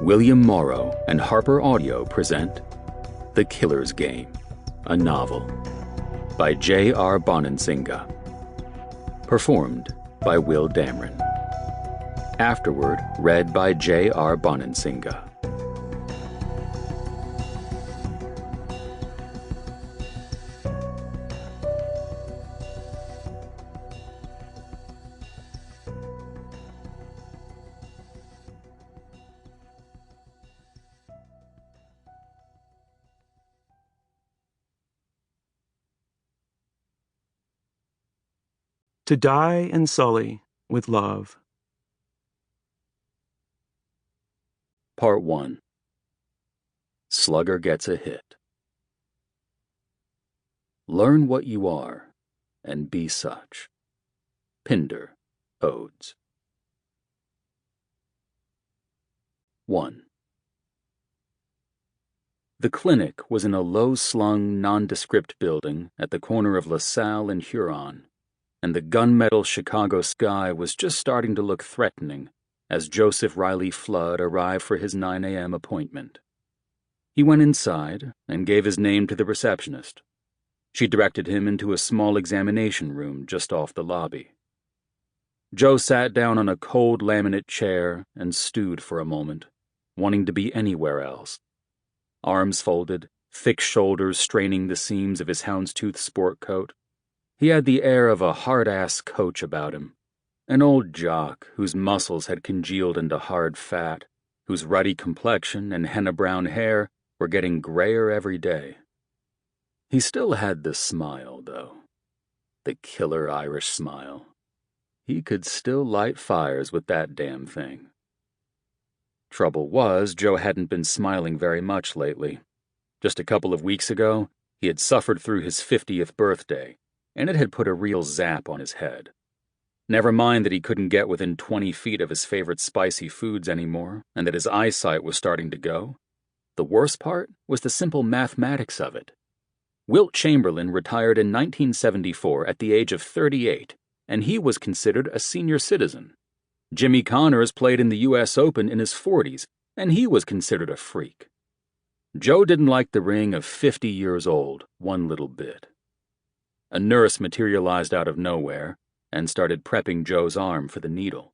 William Morrow and HarperAudio present The Killer's Game, a novel by J.R. Bonansinga. Performed by Will Damron. Afterward, read by J.R. Bonansinga. To die and sully with love. Part 1. Slugger gets a hit. Learn what you are, and be such. Pindar, Odes. 1. The clinic was in a low-slung, nondescript building at the corner of LaSalle and Huron, and the gunmetal Chicago sky was just starting to look threatening as Joseph Riley Flood arrived for his 9 a.m. appointment. He went inside and gave his name to the receptionist. She directed him into a small examination room just off the lobby. Joe sat down on a cold laminate chair and stewed for a moment, wanting to be anywhere else. Arms folded, thick shoulders straining the seams of his houndstooth sport coat. He had the air of a hard-ass coach about him, an old jock whose muscles had congealed into hard fat, whose ruddy complexion and henna-brown hair were getting grayer every day. He still had the smile, though. The killer Irish smile. He could still light fires with that damn thing. Trouble was, Joe hadn't been smiling very much lately. Just a couple of weeks ago, he had suffered through his 50th birthday, and it had put a real zap on his head. Never mind that he couldn't get within 20 feet of his favorite spicy foods anymore, and that his eyesight was starting to go. The worst part was the simple mathematics of it. Wilt Chamberlain retired in 1974 at the age of 38, and he was considered a senior citizen. Jimmy Connors played in the U.S. Open in his 40s, and he was considered a freak. Joe didn't like the ring of 50 years old one little bit. A nurse materialized out of nowhere and started prepping Joe's arm for the needle.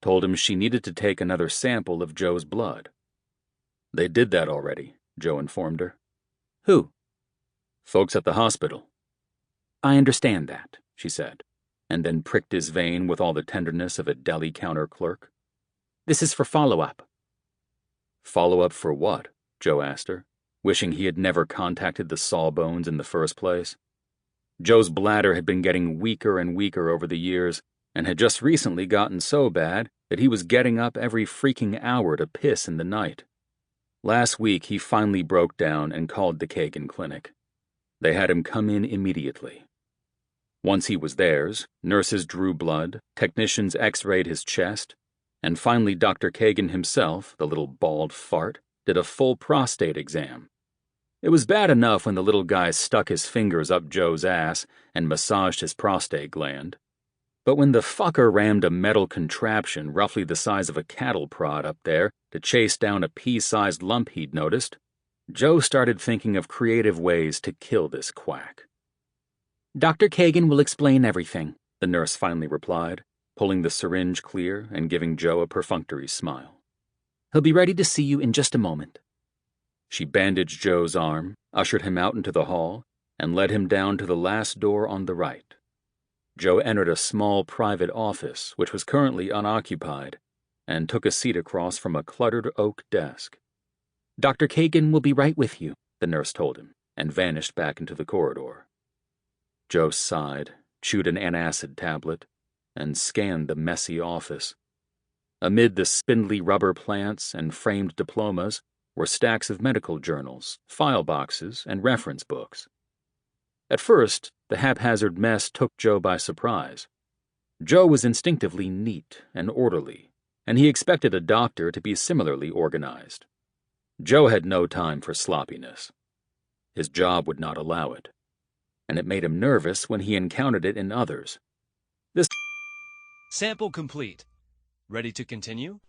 Told him she needed to take another sample of Joe's blood. They did that already, Joe informed her. Who? Folks at the hospital. I understand that, she said, and then pricked his vein with all the tenderness of a deli counter clerk. This is for follow-up. Follow-up for what? Joe asked her, wishing he had never contacted the Sawbones in the first place. Joe's bladder had been getting weaker and weaker over the years, and had just recently gotten so bad that he was getting up every freaking hour to piss in the night. Last week, he finally broke down and called the Kagan Clinic. They had him come in immediately. Once he was theirs, nurses drew blood, technicians x-rayed his chest, and finally Dr. Kagan himself, the little bald fart, did a full prostate exam. It was bad enough when the little guy stuck his fingers up Joe's ass and massaged his prostate gland. But when the fucker rammed a metal contraption roughly the size of a cattle prod up there to chase down a pea-sized lump he'd noticed, Joe started thinking of creative ways to kill this quack. Dr. Kagan will explain everything, the nurse finally replied, pulling the syringe clear and giving Joe a perfunctory smile. He'll be ready to see you in just a moment. She bandaged Joe's arm, ushered him out into the hall, and led him down to the last door on the right. Joe entered a small private office, which was currently unoccupied, and took a seat across from a cluttered oak desk. Dr. Kagan will be right with you, the nurse told him, and vanished back into the corridor. Joe sighed, chewed an antacid tablet, and scanned the messy office. Amid the spindly rubber plants and framed diplomas were stacks of medical journals, file boxes, and reference books. At first, the haphazard mess took Joe by surprise. Joe was instinctively neat and orderly, and he expected a doctor to be similarly organized. Joe had no time for sloppiness. His job would not allow it, and it made him nervous when he encountered it in others. Sample complete. Ready to continue?